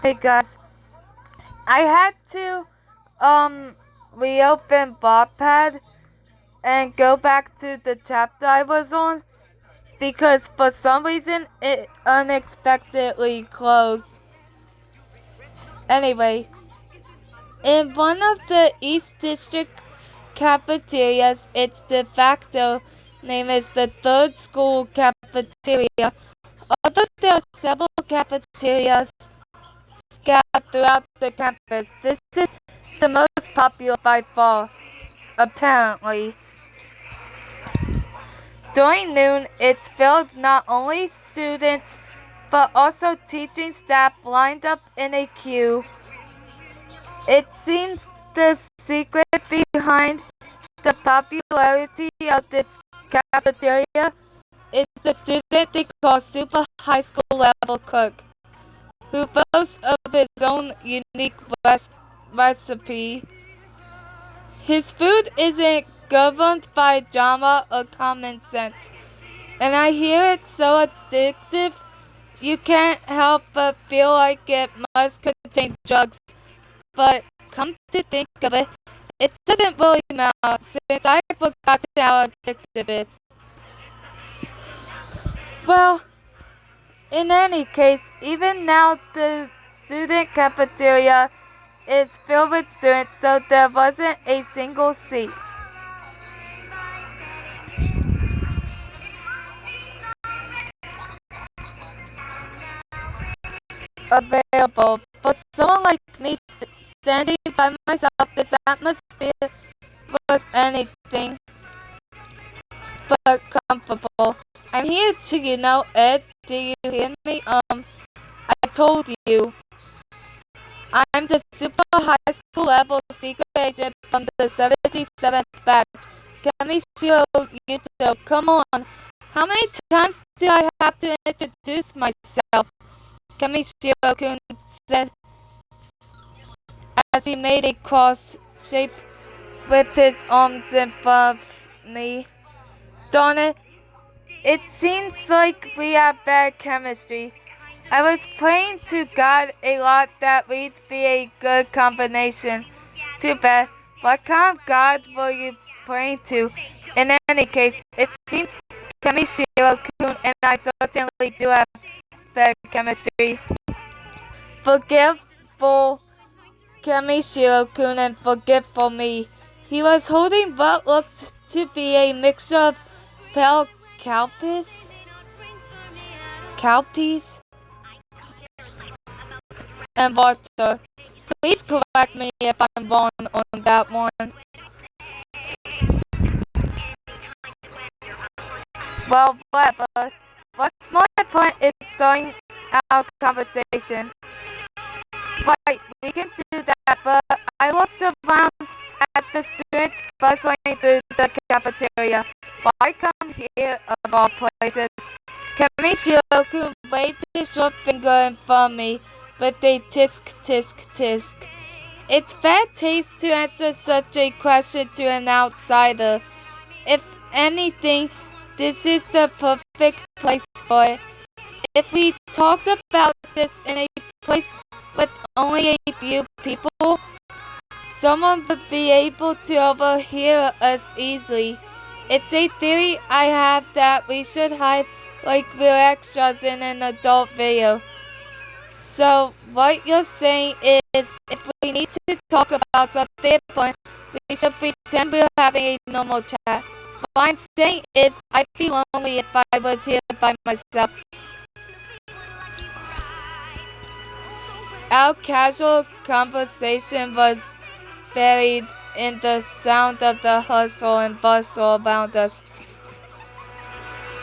Hey guys, I had to reopen Wattpad and go back to the chapter I was on because for some reason it unexpectedly closed. Anyway, in one of the East District's cafeterias, its de facto name is the Third School Cafeteria. Although there are several cafeterias scattered throughout the campus, this is the most popular by far, apparently. During noon, it's filled not only students, but also teaching staff lined up in a queue. It seems the secret behind the popularity of this cafeteria is the student they call Super High School Level Cook, who boasts of his own unique recipe. His food isn't governed by drama or common sense, and I hear it's so addictive you can't help but feel like it must contain drugs. But come to think of it, it doesn't really matter since I forgot how addictive it is. Well, in any case, even now the student cafeteria is filled with students, so there wasn't a single seat available. For someone like me standing by myself, this atmosphere was anything but comfortable. I'm here to, Ed, do you hear me? I told you. I'm the super high school level secret agent from the 77th batch. Kamishiro Yuto, come on. How many times do I have to introduce myself? Kamishiro-kun said as he made a cross shape with his arms in front of me. Darn it, it seems like we have bad chemistry. I was praying to God a lot that we'd be a good combination. Too bad. What kind of God were you praying to? In any case, it seems Kamishiro-kun and I certainly do have bad chemistry. Forgiveful Kamishiro-kun and forgetful me. He was holding what looked to be a mixture of pale cowpeas and water. Please correct me if I'm wrong on that one. Well, whatever. What's more important is starting our conversation. Right, we can do that, but I looked around at the students bustling through the cafeteria. Why come here of all places? Kamishiro-kun waved his short finger in front of me with a tisk tisk tisk. It's bad taste to answer such a question to an outsider. If anything, this is the perfect place for it. If we talked about this in a place with only a few people, someone would be able to overhear us easily. It's a theory I have that we should hide like we're extras in an adult video. So what you're saying is if we need to talk about something important, we should pretend we're having a normal chat. What I'm saying is I'd be lonely if I was here by myself. Our casual conversation was buried in the sound of the hustle and bustle around us.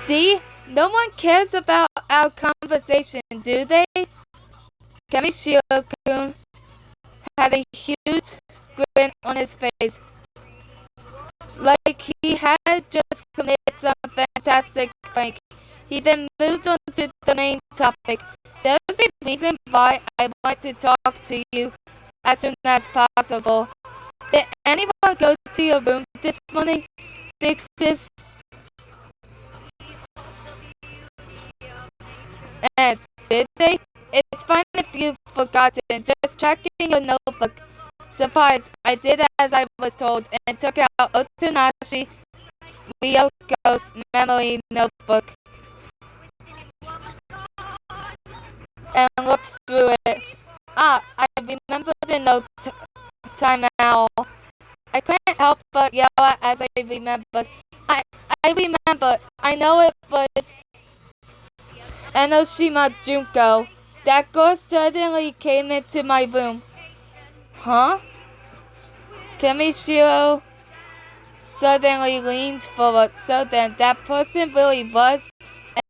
See? No one cares about our conversation, do they? Kamishiro-kun had a huge grin on his face, like he had just committed some fantastic prank. He then moved on to the main topic. There's a reason why I want to talk to you as soon as possible. Did anyone go to your room this morning? Fix this. And did they? It's fine if you've forgotten, just checking your notebook. Surprise, I did as I was told and took out Otonashi Ryoko's memory notebook and looked through it. Ah, I remember the notes time now. I couldn't help but yell as I remembered. I remember. I know it was Enoshima Junko. That girl suddenly came into my room. Huh? Kimishiro suddenly leaned forward. So then, that person really was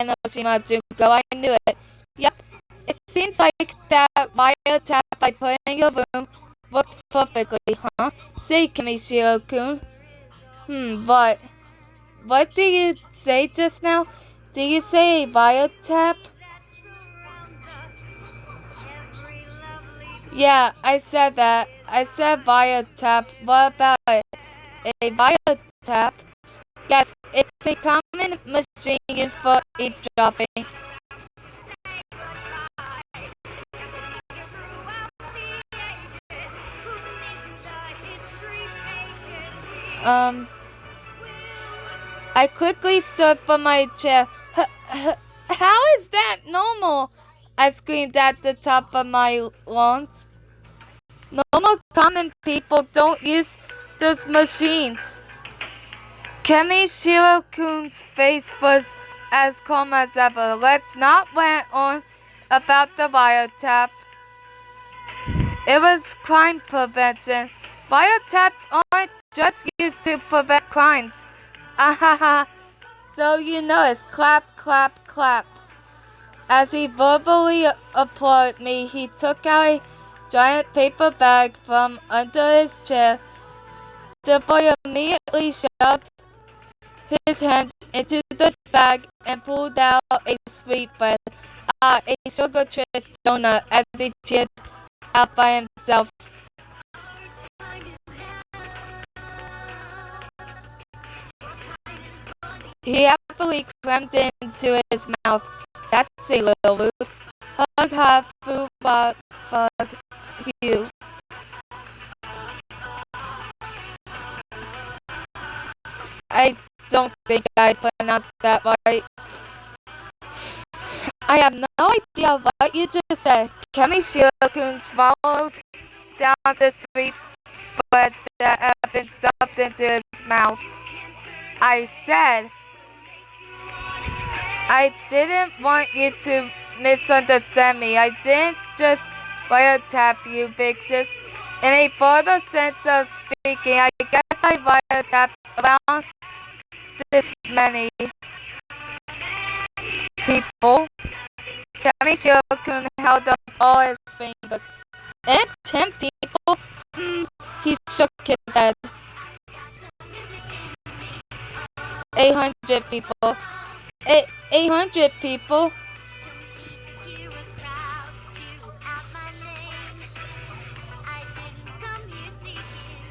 Enoshima Junko. I knew it. Yep. It seems like that wiretap I put in your room worked perfectly, huh? Say, Kimishiro-kun. What? What did you say just now? Did you say biotap? Yeah, I said that. I said biotap. What about it? A biotap? Yes, it's a common machine used for eavesdropping. I quickly stood from my chair. How is that normal? I screamed at the top of my lungs. Normal common people don't use those machines. Kimishiro-kun's face was as calm as ever. Let's not went on about the biotap. It was crime prevention. Biotaps aren't just used to prevent crimes. Ahaha. So you notice, clap, clap, clap. As he verbally applauded me, he took out a giant paper bag from under his chair. The boy immediately shoved his hand into the bag and pulled out a sweetbread, a sugar twist donut, as he cheered out by himself. He happily crammed it into his mouth. That's a little rude. Hug, ha, foo, ba, fug, you. I don't think I pronounced that right. I have no idea what you just said. Kimishiro-kun swallowed down the sweet bread that had been stuffed into his mouth. I said, I didn't want you to misunderstand me. I didn't just wiretap you, big sis. In a broader sense of speaking, I guess I wiretapped around this many people. Kimishiro-kun held up all his fingers. And 10 people? He shook his head. 800 people. 800 people?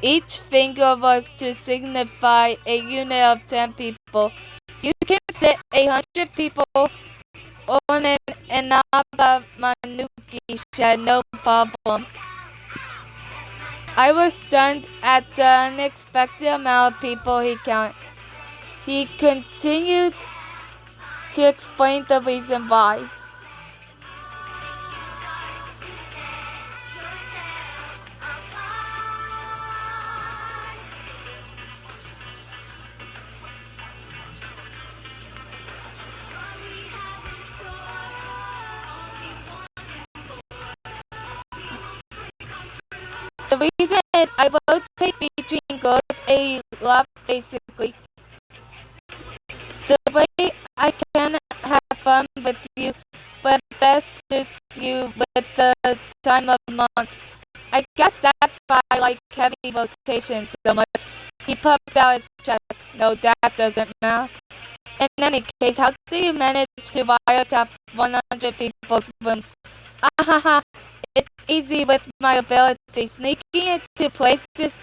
Each finger was to signify a unit of 10 people. You can sit 800 people on an Inaba Manuki shed, no problem. I was stunned at the unexpected amount of people he counted. He continued to explain the reason why. The reason is I rotate between girls a lot basically. The way I can have fun with you but best suits you with the time of month. I guess that's why I like heavy rotation so much. He puffed out his chest. No, that doesn't matter. In any case, how do you manage to wiretap 100 people's rooms? Ahaha, it's easy with my ability. Sneaking into places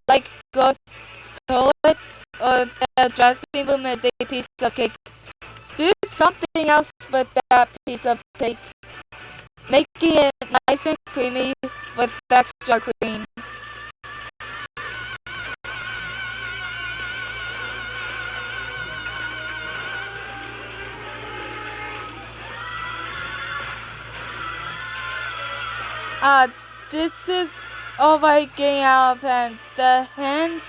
like ghost toilets or the dressing room is a piece of cake. Do something else with that piece of cake. making it nice and creamy with extra cream. This is all I getting out of hand. The hand,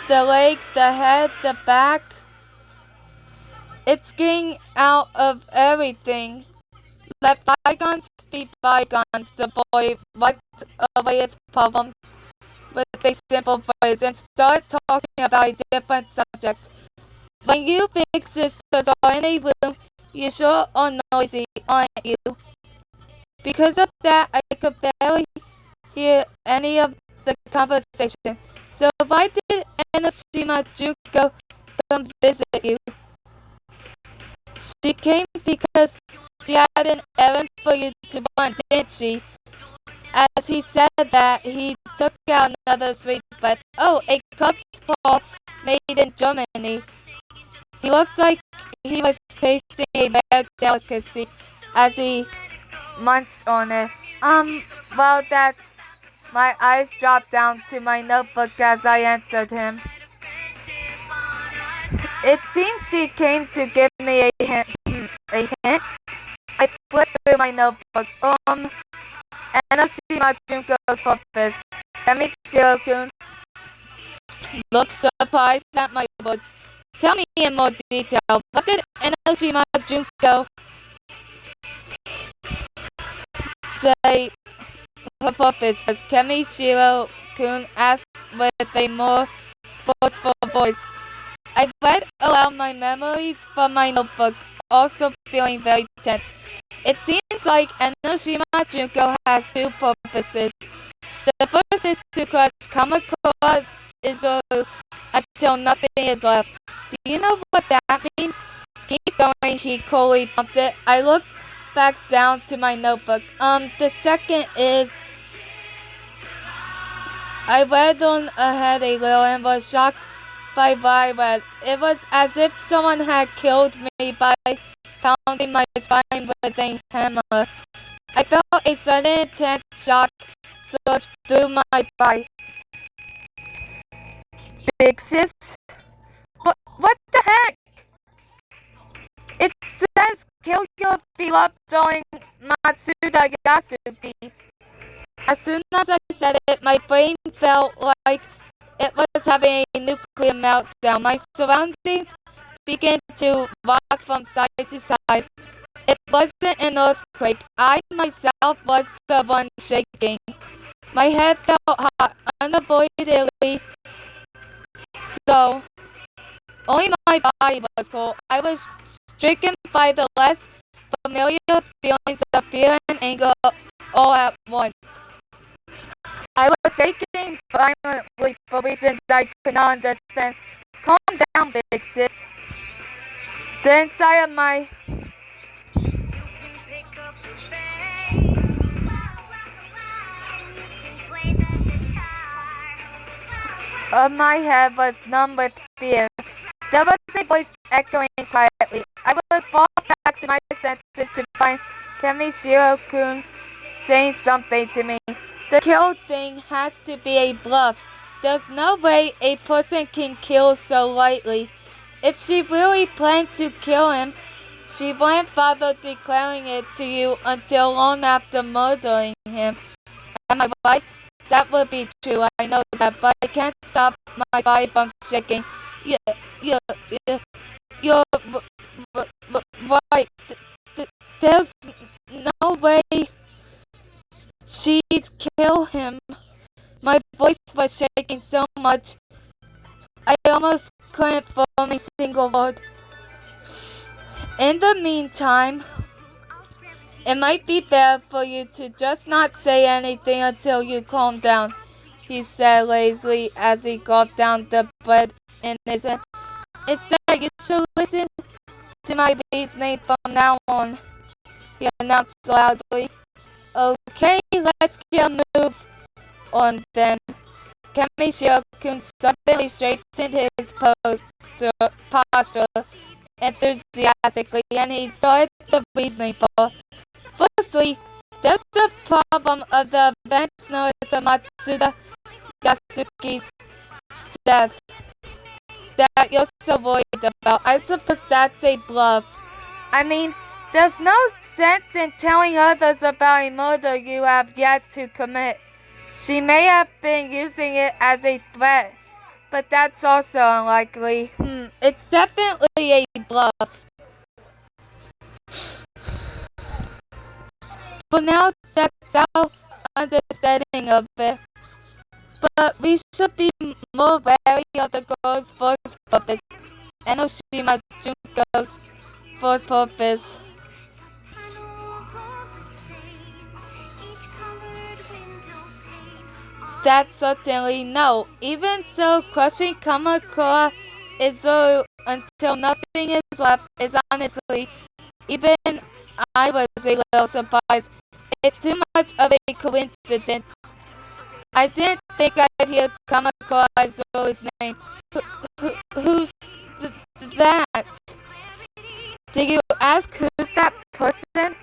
the leg, the head, the back. It's getting out of everything. Let bygones be bygones. The boy wiped away his problem with a simple phrase and started talking about a different subject. When you big sisters are in a room, you sure are noisy, aren't you? Because of that, I could barely hear any of the conversation. So why did Enoshima Juko come visit you? She came because she had an errand for you to run, didn't she? As he said that, he took out another sweet bread. Oh, a cup's paw made in Germany. He looked like he was tasting a rare delicacy as he munched on it. Well, that's... My eyes dropped down to my notebook as I answered him. It seems she came to give me a hint. A hint? I flipped through my notebook. Enoshima Junko's purpose. Kamichiro-kun looked surprised at my words. Tell me in more detail. What did Enoshima Junko say her purpose was? Kamichiro-kun asked with a more forceful voice. I read aloud my memories from my notebook, also feeling very tense. It seems like Enoshima Junko has two purposes. The first is to crush Kamakura Izuru until nothing is left. Do you know what that means? Keep going, he coolly prompted. I looked back down to my notebook. The second is... I read on ahead a little and was shocked by what I read. It was as if someone had killed me by pounding my spine with a hammer. I felt a sudden intense shock surge through my body. Big sis? What the heck? It says kill your beloved darling Matsuda Yasuki. As soon as I said it, my brain felt like it was having a nuclear meltdown. My surroundings began to rock from side to side. It wasn't an earthquake. I myself was the one shaking. My head felt hot, unavoidably so. Only my body was cold. I was stricken by the less familiar feelings of fear and anger all at once. I was shaking violently for reasons I could not understand. Calm down, big sis. The inside of my head was numb with fear. There was a voice echoing quietly. I was brought back to my senses to find Kamichiro-kun saying something to me. The kill thing has to be a bluff. There's no way a person can kill so lightly. If she really planned to kill him, she wouldn't bother declaring it to you until long after murdering him. Am I right? That would be true, I know that, but I can't stop my body from shaking. You're right. There's no way she'd kill him. My voice was shaking so much, I almost couldn't form a single word. In the meantime, it might be better for you to just not say anything until you calm down, he said lazily as he gulped down the bread in his hand. Instead, you should listen to my reasoning from now on, he announced loudly. Okay, let's get a move on then. Kamichiro-kun suddenly straightened his posture enthusiastically, and he started the reasoning for. Firstly, That's the problem of the events known as Matsuda Yasuki's death that you're so worried about. I suppose that's a bluff. I mean, there's no sense in telling others about a murder you have yet to commit. She may have been using it as a threat, but that's also unlikely. It's definitely a bluff. For now, that's our understanding of it. But we should be more wary of the girl's first purpose, Enoshima Junko's first purpose. That's certainly no. Even so, crushing Kamakura Izuru until nothing is left is honestly, even I was a little surprised. It's too much of a coincidence. I didn't think I'd hear Kamakura Izuru's name. Who's that? Did you ask who's that person?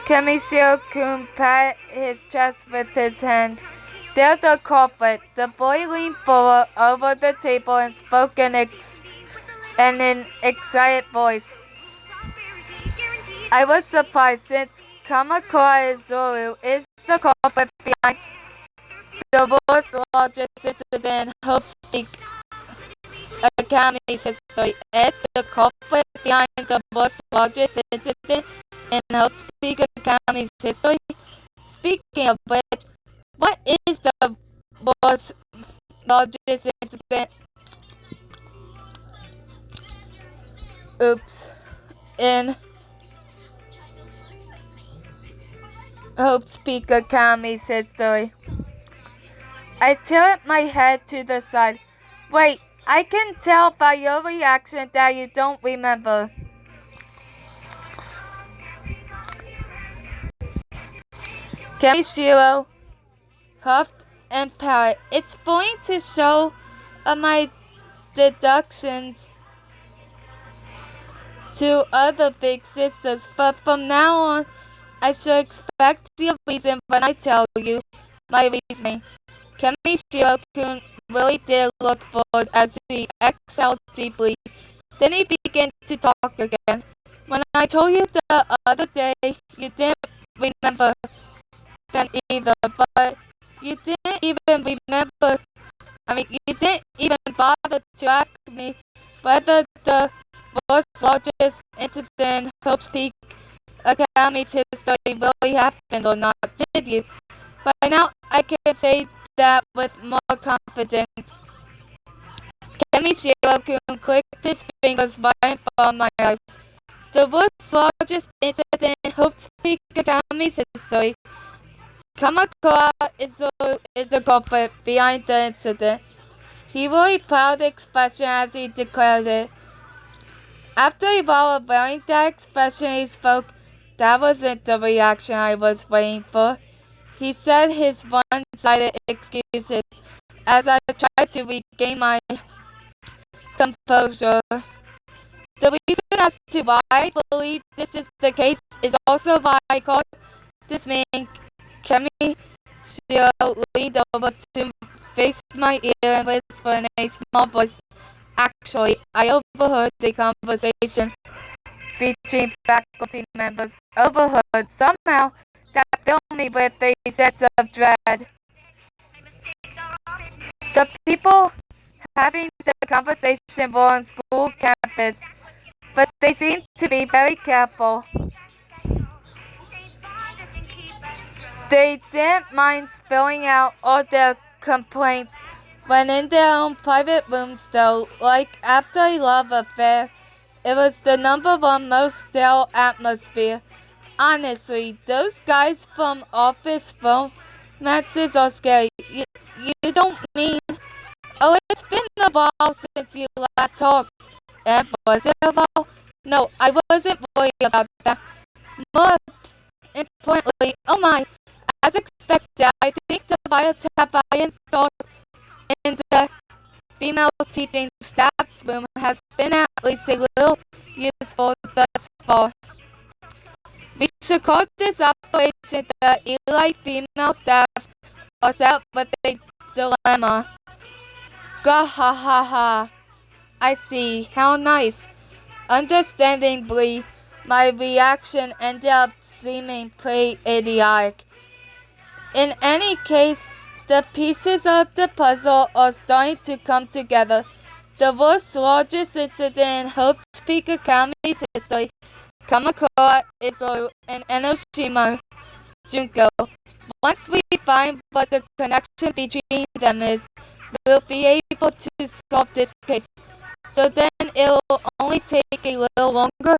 Kamishiro-kun pat his chest with his hand. They're the culprit. The boy leaned forward over the table and spoke in an excited voice. I was surprised since Kamakura Izuru is the culprit behind the world's largest incident in Hope Speak Academy's history. Ed, the culprit behind the world's largest incident in Hope Speak Academy's history. Speaking of which, what is the world's largest incident? In Hope Speak Academy's history. I tilt my head to the side. Wait, I can tell by your reaction that you don't remember. Kamishiro huffed and pouted. It's going to show my deductions to other big sisters, but from now on, I should expect your reason when I tell you my reasoning. Kamishiro-kun really did look bored as he exhaled deeply. Then he began to talk again. When I told you the other day, you didn't remember then either, but you didn't even remember. You didn't even bother to ask me whether the world's largest incident in Hope Peak Academy's history really happened or not, did you? By now, I can say that with more confidence. Kamishiro-kun clicked his fingers right in front of my eyes. The world's largest incident in Hope Peak Academy's history. Kamakura is the culprit behind the incident. He really proud expression as he declared it. After a while of wearing that expression, he spoke. That wasn't the reaction I was waiting for. He said his one-sided excuses as I tried to regain my composure. The reason as to why I believe this is the case is also why I called this man. Kamishiro leaned over to face my ear and whispered in a small voice. Actually, I overheard the conversation between faculty members. Overheard somehow that filled me with a sense of dread. The people having the conversation were on school campus, but they seemed to be very careful. They didn't mind spilling out all their complaints when in their own private rooms, though. Like after a love affair, it was the number one most sterile atmosphere. Honestly, those guys from office romances are scary. You don't mean? Oh, it's been a while since you last talked. And was it a while? No, I wasn't worried about that. More importantly, oh my, as expected, I think the biotap I installed in the female teaching staff's room has been at least a little useful thus far. We should call this operation the Eli Female Staff or set with a dilemma. Gah ha ha ha. I see. How nice. Understandably, my reaction ended up seeming pretty idiotic. In any case, the pieces of the puzzle are starting to come together. The world's largest incident in Hope Peak Academy's history, Kamakura, Izuru, and Enoshima Junko. Once we find what the connection between them is, we'll be able to solve this case. So then it'll only take a little longer?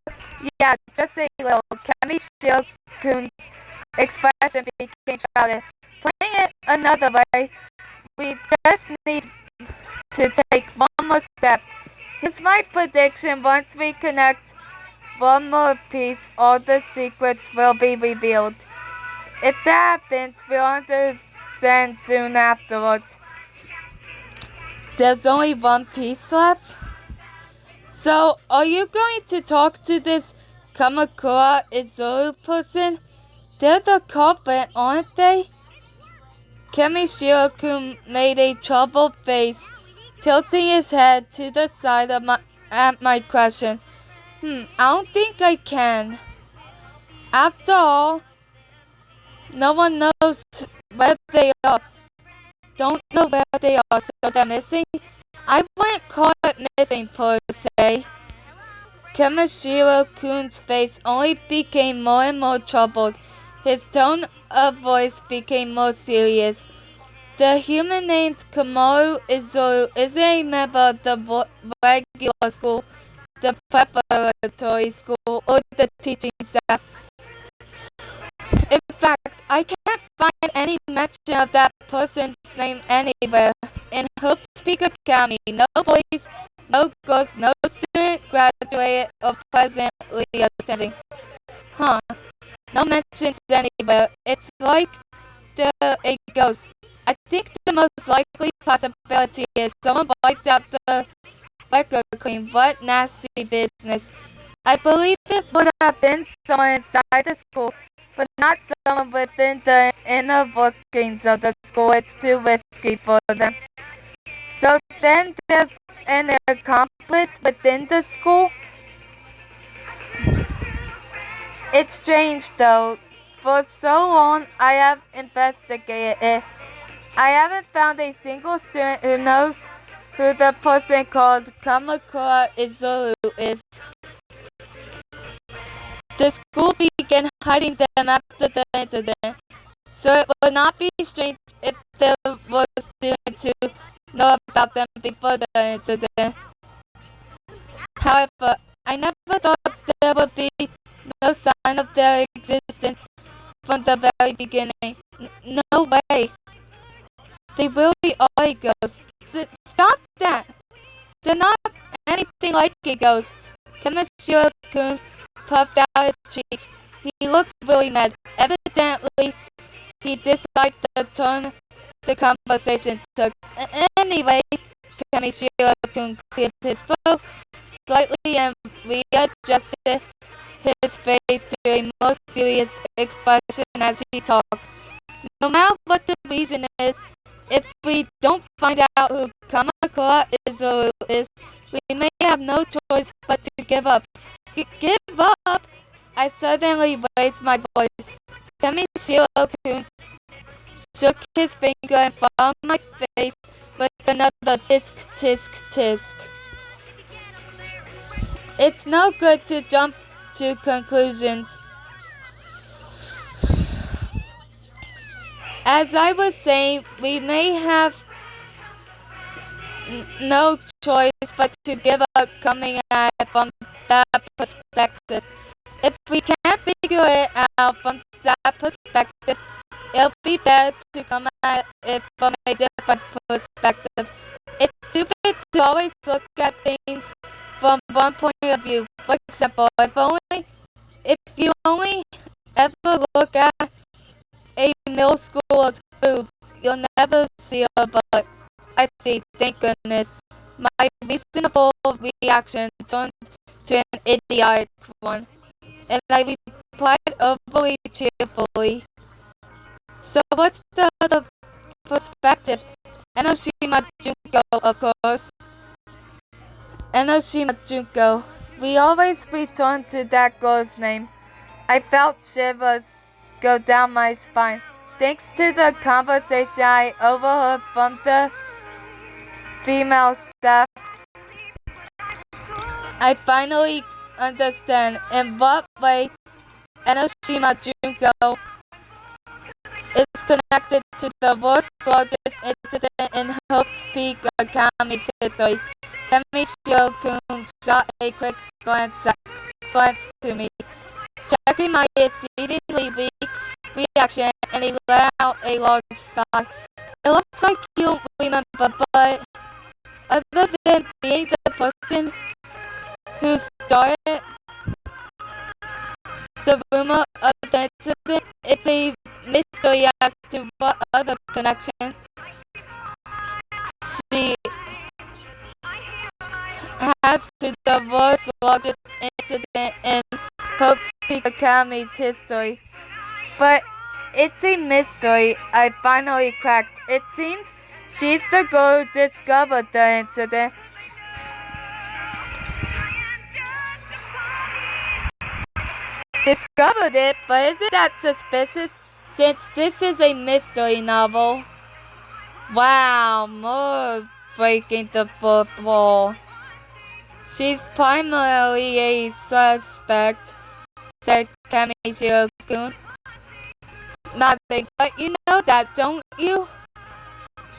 Yeah, just a little. Kami Shio-kun's expression became shrouded. Putting it another way, we just need to take one more step. Here's my prediction: once we connect one more piece, all the secrets will be revealed. If that happens, we'll understand soon afterwards. There's only one piece left? So, are you going to talk to this Kamakura Izuru person? They're the culprit, aren't they? Kamishiro-kun made a troubled face, tilting his head to the side at my question. I don't think I can. After all, no one knows where they are. Don't know where they are, so they're missing? I wouldn't call it missing per se. Kamishiro-kun's face only became more and more troubled. His tone of voice became more serious. The human named Kamaru Izuru is a member of the regular school, the preparatory school, or the teaching staff. In fact, I can't find any mention of that person's name anywhere. In Hope Peak Academy, no boys, no girls, no student graduated or presently attending. No mentions anywhere. It's like they're a ghost. I think the most likely possibility is someone wiped out the record clean. What nasty business. I believe it would have been someone inside the school, but not someone within the inner workings of the school. It's too risky for them. So then there's an accomplice within the school? It's strange though. For so long I have investigated it. I haven't found a single student who knows who the person called Kamakura Izuru is. The school began hiding them after the incident, so it would not be strange if there were students who know about them before the incident. However, I never thought there would be no sign of their existence from the very beginning. No way. They really are a ghost. Stop that! They're not anything like a ghost. Kamishiro-kun puffed out his cheeks. He looked really mad. Evidently, he disliked the tone the conversation took. Anyway, Kamishiro-kun cleared his throat slightly and readjusted his face to a more serious expression as he talked. No matter what the reason is, if we don't find out who Kamakura Izuru is, we may have no choice but to give up. Give up? I suddenly raised my voice. Kamishiro-kun shook his finger and found my face with another tisk tisk tisk. It's no good to jump to conclusions. As I was saying, we may have no choice but to give up coming at it from that perspective. If we can't figure it out from that perspective, it'll be better to come at it from a different perspective. It's stupid to always look at things from one point of view. For example, if you only ever look at a middle schooler's boobs, you'll never see her butt. I see, thank goodness. My reasonable reaction turned to an idiotic one, and I replied overly cheerfully. So what's the other perspective? Enoshima Junko, of course. Enoshima Junko. We always return to that girl's name. I felt shivers go down my spine. Thanks to the conversation I overheard from the female staff, I finally understand in what way Enoshima Junko is connected to the world's largest incident in Hope's Peak Academy's history. Kemi-shio-kun shot a quick glance to me, checking my exceedingly weak reaction, and he let out a large sigh. It looks like you remember, but other than being the person who started the rumor of the incident, it's a mystery as to what other connection she has to the world's largest incident in Hope's Peak Academy's history. But it's a mystery I finally cracked. It seems she's the girl who discovered the incident. Discovered it, but isn't that suspicious since this is a mystery novel? Wow, more breaking the fourth wall. She's primarily a suspect, said Kamichiro-kun. Nothing, but you know that, don't you?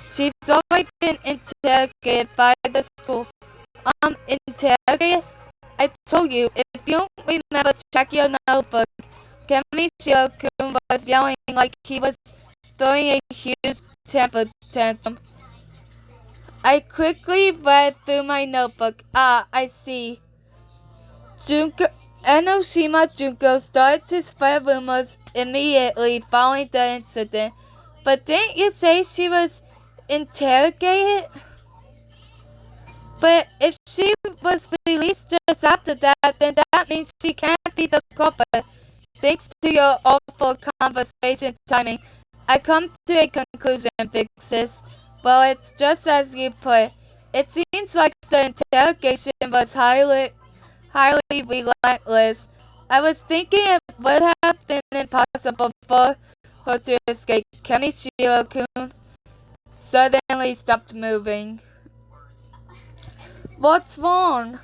She's already been interrogated by the school. Interrogated? I told you, if you don't remember, check your notebook. Kamichiro-kun was yelling like he was throwing a huge temper tantrum. I quickly read through my notebook. Ah, I see. Enoshima Junko started to spread rumors immediately following the incident. But didn't you say she was interrogated? But if she was released just after that, then that means she can't be the culprit. Thanks to your awful conversation timing, I come to a conclusion, big sis. Well, it's just as you put. It seems like the interrogation was highly relentless. I was thinking it would have been impossible for her to escape. Kamichiro-kun suddenly stopped moving. What's wrong?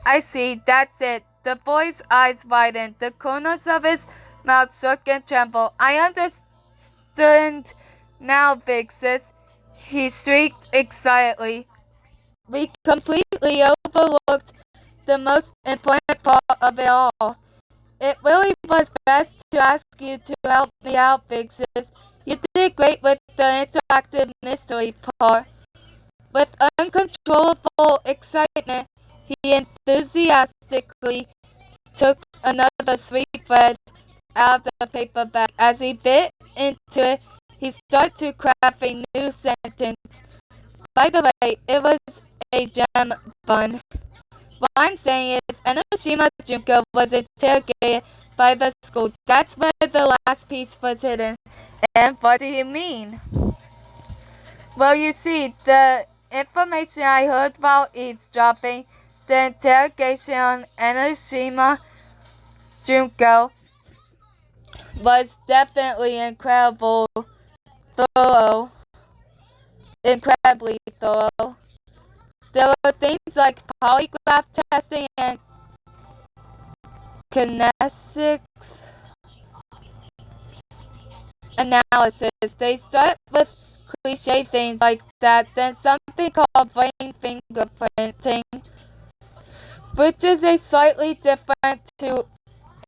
I see, that's it. The boy's eyes widened. The corners of his mouth shook and trembled. I understand now, big sis. He shrieked excitedly. We completely overlooked the most important part of it all. It really was best to ask you to help me out, big sis. You did great with the interactive mystery part. With uncontrollable excitement, he enthusiastically took another sweet bread out of the paper bag. As he bit into it, he started to craft a new sentence. By the way, it was a jam bun. What I'm saying is, Enoshima Junko was interrogated by the school. That's where the last piece was hidden. And what do you mean? Well, you see, the information I heard while eavesdropping, the interrogation on Enoshima Junko was definitely incredibly thorough. There were things like polygraph testing and kinesics analysis. They start with cliche things like that, then something called brain fingerprinting, which is a slightly different to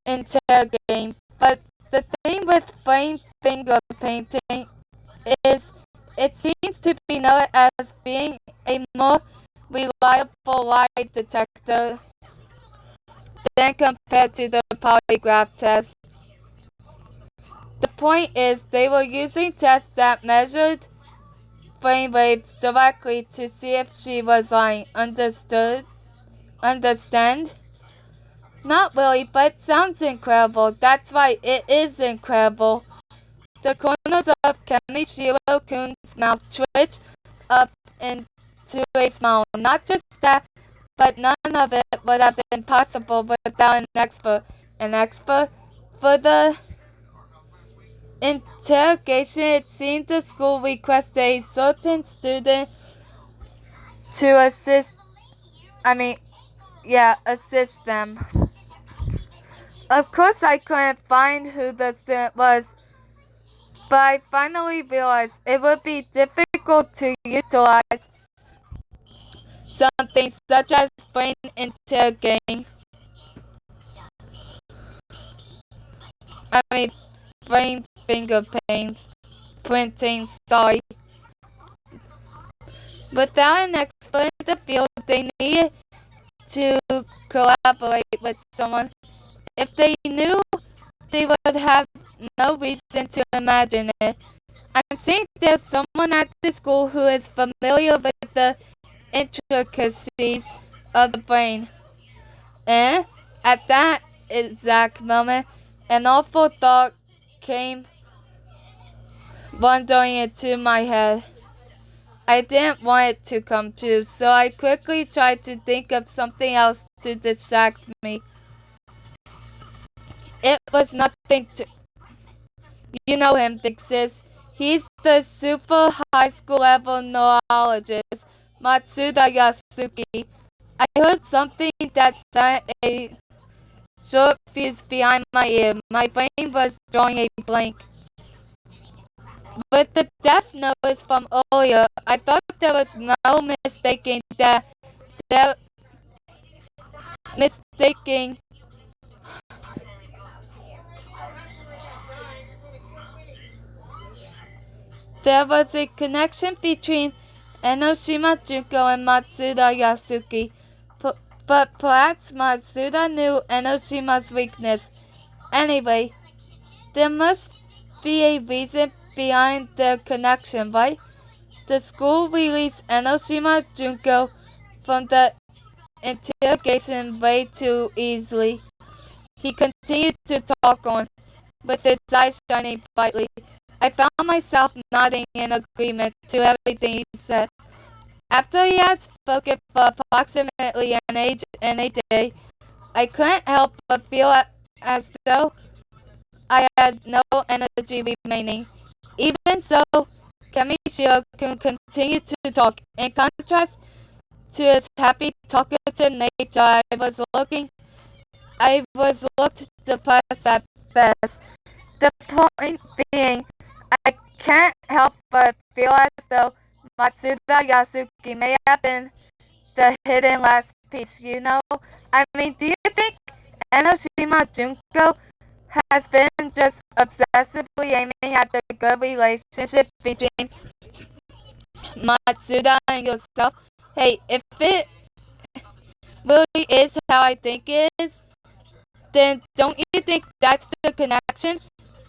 interrogating. But the thing with brain fingerprinting is it seems to be known as being a more reliable lie detector than compared to the polygraph test. The point is, they were using tests that measured brainwaves directly to see if she was lying. Understand? Not really, but it sounds incredible. That's why it is incredible. The corners of Kamishiro-kun's mouth twitched up into a smile. Not just that, but none of it would have been possible without an expert. An expert? For the interrogation, it seemed the school requested a certain student to assist them. Of course, I couldn't find who the student was, but I finally realized it would be difficult to utilize something such as brain interrogating. I mean, brain fingerprinting. Sorry. Without an expert in the field, they needed to collaborate with someone. If they knew, they would have no reason to imagine it. I'm saying there's someone at the school who is familiar with the intricacies of the brain. And at that exact moment, an awful thought came wandering into my head. I didn't want it to come true, so I quickly tried to think of something else to distract me. It was nothing to... You know him, Dixis. He's the super high school level neurologist, Matsuda Yasuki. I heard something that sent a short fuse behind my ear. My brain was drawing a blank. With the death notice from earlier, I thought there was no mistaking mistaking there was a connection between Enoshima Junko and Matsuda Yasuki, but perhaps Matsuda knew Enoshima's weakness. Anyway, there must be a reason behind the connection, right? The school released Enoshima Junko from the interrogation way too easily. He continued to talk on, with his eyes shining brightly. I found myself nodding in agreement to everything he said. After he had spoken for approximately an age and a day, I couldn't help but feel as though I had no energy remaining. Even so, Kamishiro-kun continued to talk. In contrast to his happy, talkative nature, I was looked depressed at best. The point being, I can't help but feel as though Matsuda Yasuki may have been the hidden last piece, you know? I mean, do you think Enoshima Junko has been just obsessively aiming at the good relationship between Matsuda and yourself? Hey, if it really is how I think it is, then don't you think that's the connection?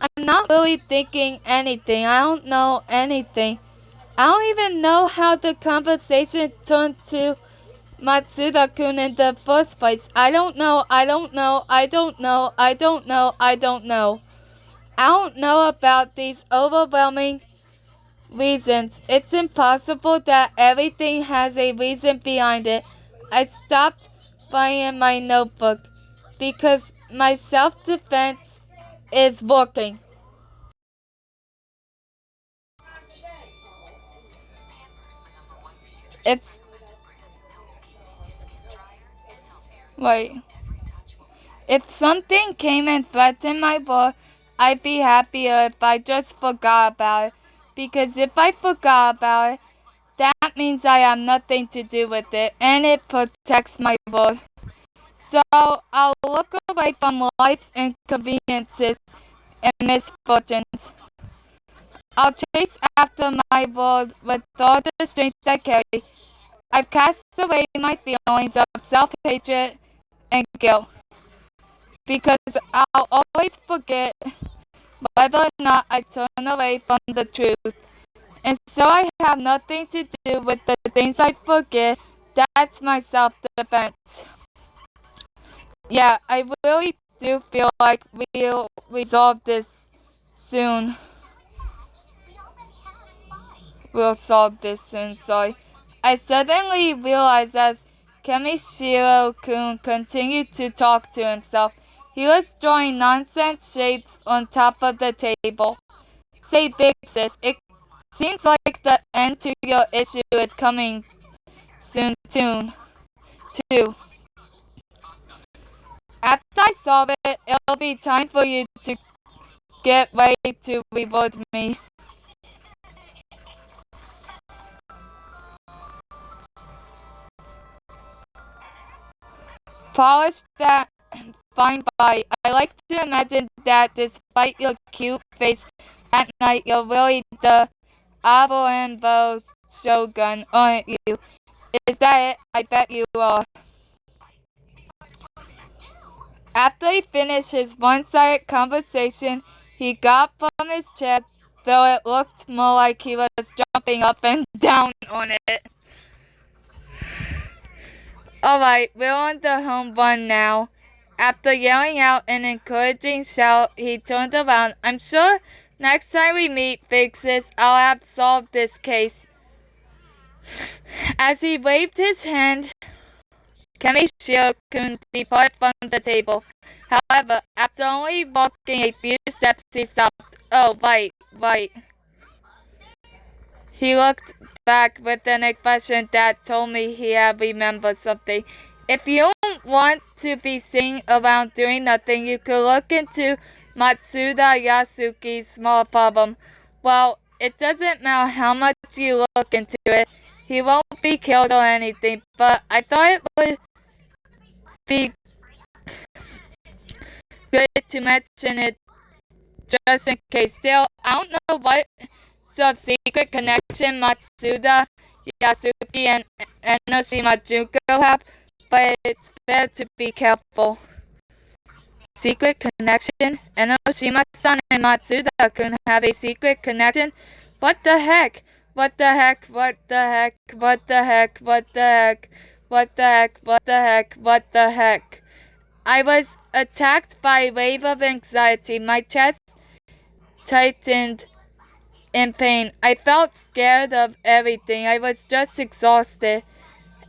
I'm not really thinking anything. I don't know anything. I don't even know how the conversation turned to Matsuda-kun in the first place. I don't know. I don't know about these overwhelming reasons. It's impossible that everything has a reason behind it. I stopped writing my notebook because my self-defense is working. It's wait. If something came and threatened my world, I'd be happier if I just forgot about it. Because if I forgot about it, that means I have nothing to do with it, and it protects my world. So I'll look away from life's inconveniences and misfortunes. I'll chase after my world with all the strength I carry. I've cast away my feelings of self-hatred and guilt. Because I'll always forget whether or not I turn away from the truth. And so I have nothing to do with the things I forget. That's my self-defense. Yeah, I really do feel like we'll resolve this soon. We'll solve this soon, sorry. I suddenly realized as Kamishiro-kun continued to talk to himself, he was drawing nonsense shapes on top of the table. Say, Big Sis, it seems like the end to your issue is coming soon, too. After I solve it, it'll be time for you to get ready to reward me. Polish that fine body. I like to imagine that despite your cute face at night, you're really the Aborambo Shogun, aren't you? Is that it? I bet you are. After he finished his one-sided conversation, he got from his chair, though it looked more like he was jumping up and down on it. Alright, we're on the home run now. After yelling out an encouraging shout, he turned around. I'm sure next time we meet, Big Sis, I'll have solved this case. As he waved his hand, Kamishiro-kun departed from the table. However, after only walking a few steps, he stopped. Oh, right. He looked back with an expression that told me he had remembered something. If you want to be sitting around doing nothing, you could look into Matsuda Yasuki's small problem. Well, it doesn't matter how much you look into it. He won't be killed or anything, but I thought it would be good to mention it just in case. Still, I don't know what sub-secret connection Matsuda Yasuki and Enoshima Junko have, but it's better to be careful. Secret connection? Enoshima-san and Matsuda-kun have a secret connection? What the heck? What the heck? What the heck? What the heck? What the heck? What the heck? What the heck? What the heck? I was attacked by a wave of anxiety. My chest tightened in pain. I felt scared of everything. I was just exhausted.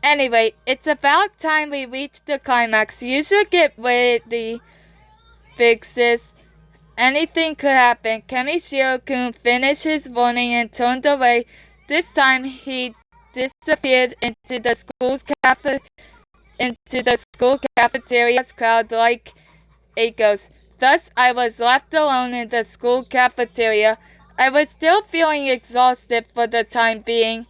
Anyway, it's about time we reach the climax. You should get ready, Big Sis. Anything could happen. Kamishiro-kun finished his warning and turned away. This time he disappeared into the school cafeteria's crowd like a ghost. Thus, I was left alone in the school cafeteria. I was still feeling exhausted for the time being.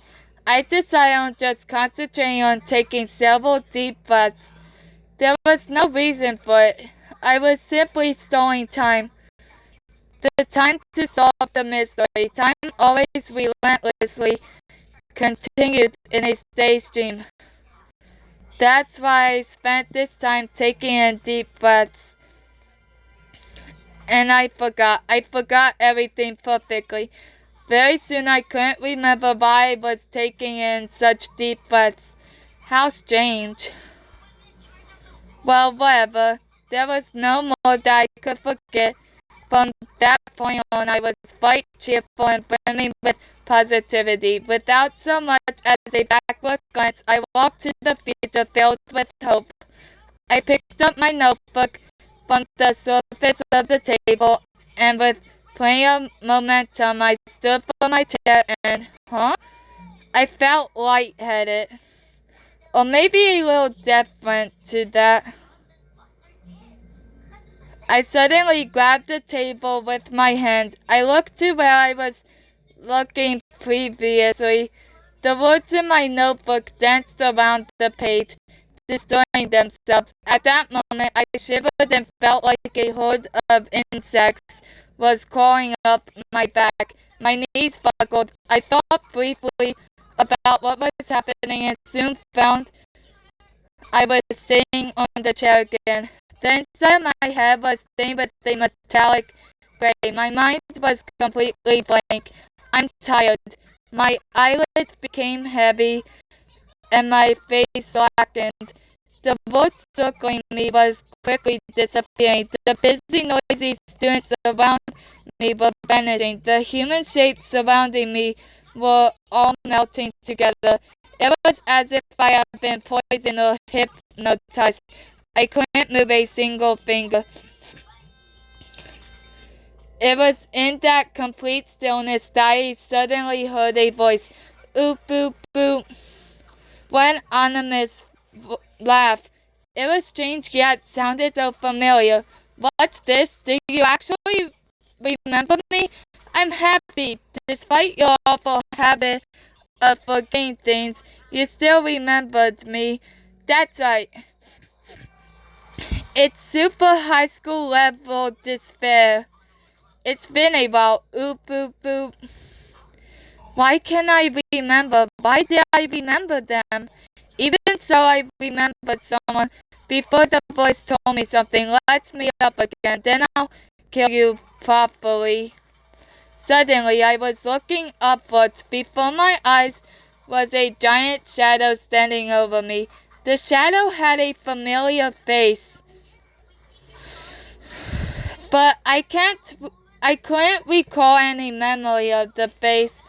I decided on just concentrating on taking several deep breaths. There was no reason for it. I was simply stalling time. The time to solve the mystery. Time always relentlessly continued in a stage dream. That's why I spent this time taking in deep breaths. And I forgot everything perfectly. Very soon I couldn't remember why I was taking in such deep breaths. How strange. Well, whatever. There was no more that I could forget. From that point on, I was quite cheerful and brimming with positivity. Without so much as a backward glance, I walked to the future filled with hope. I picked up my notebook from the surface of the table, and with plenty of momentum, I stood for my chair and, I felt lightheaded. Or maybe a little different to that. I suddenly grabbed the table with my hand. I looked to where I was looking previously. The words in my notebook danced around the page, destroying themselves. At that moment, I shivered and felt like a horde of insects was crawling up my back. My knees buckled. I thought briefly about what was happening and soon found I was sitting on the chair again. The inside of my head was stained with a metallic gray. My mind was completely blank. I'm tired. My eyelids became heavy and my face slackened. The voice circling me was quickly disappearing. The busy, noisy students around me were vanishing. The human shapes surrounding me were all melting together. It was as if I had been poisoned or hypnotized. I couldn't move a single finger. It was in that complete stillness that I suddenly heard a voice. Oop, boop, boop. One ominous laugh. It was strange yet sounded so familiar. What's this? Do you actually remember me? I'm happy. Despite your awful habit of forgetting things, you still remembered me. That's right. It's super high school level despair. It's been a while. Oop, boop, boop. Why can't I remember? Why did I remember them? Even so, I remembered someone before the voice told me something. Lights me up again. Then I'll kill you properly. Suddenly, I was looking upwards. Before my eyes was a giant shadow standing over me. The shadow had a familiar face, but I couldn't recall any memory of the face.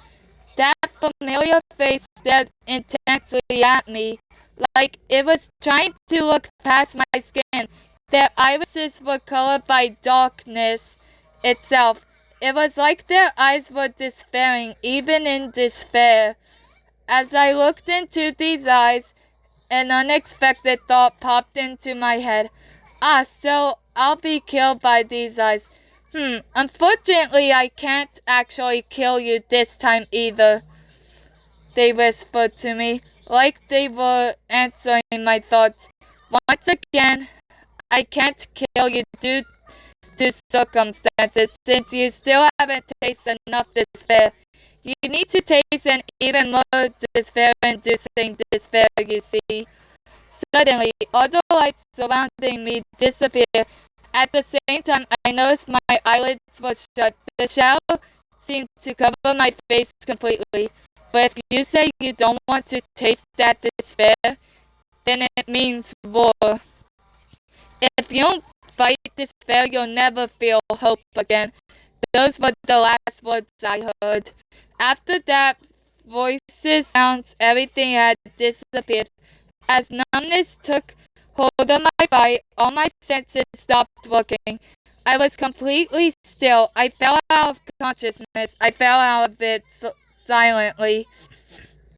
That familiar face stared intensely at me, like it was trying to look past my skin. Their irises were colored by darkness itself. It was like their eyes were despairing, even in despair. As I looked into these eyes, an unexpected thought popped into my head. Ah, so I'll be killed by these eyes. Unfortunately, I can't actually kill you this time either, they whispered to me, like they were answering my thoughts. Once again, I can't kill you due to circumstances, since you still haven't tasted enough despair. You need to taste an even more despair-inducing despair, you see. Suddenly, all the lights surrounding me disappeared. At the same time, I noticed my eyelids were shut. The shadow seemed to cover my face completely. But if you say you don't want to taste that despair, then it means war. If you don't fight despair, you'll never feel hope again. Those were the last words I heard. After that, voices, sounds, everything had disappeared. As numbness took hold of my body, all my senses stopped working. I was completely still. I fell out of consciousness. I fell out of it silently.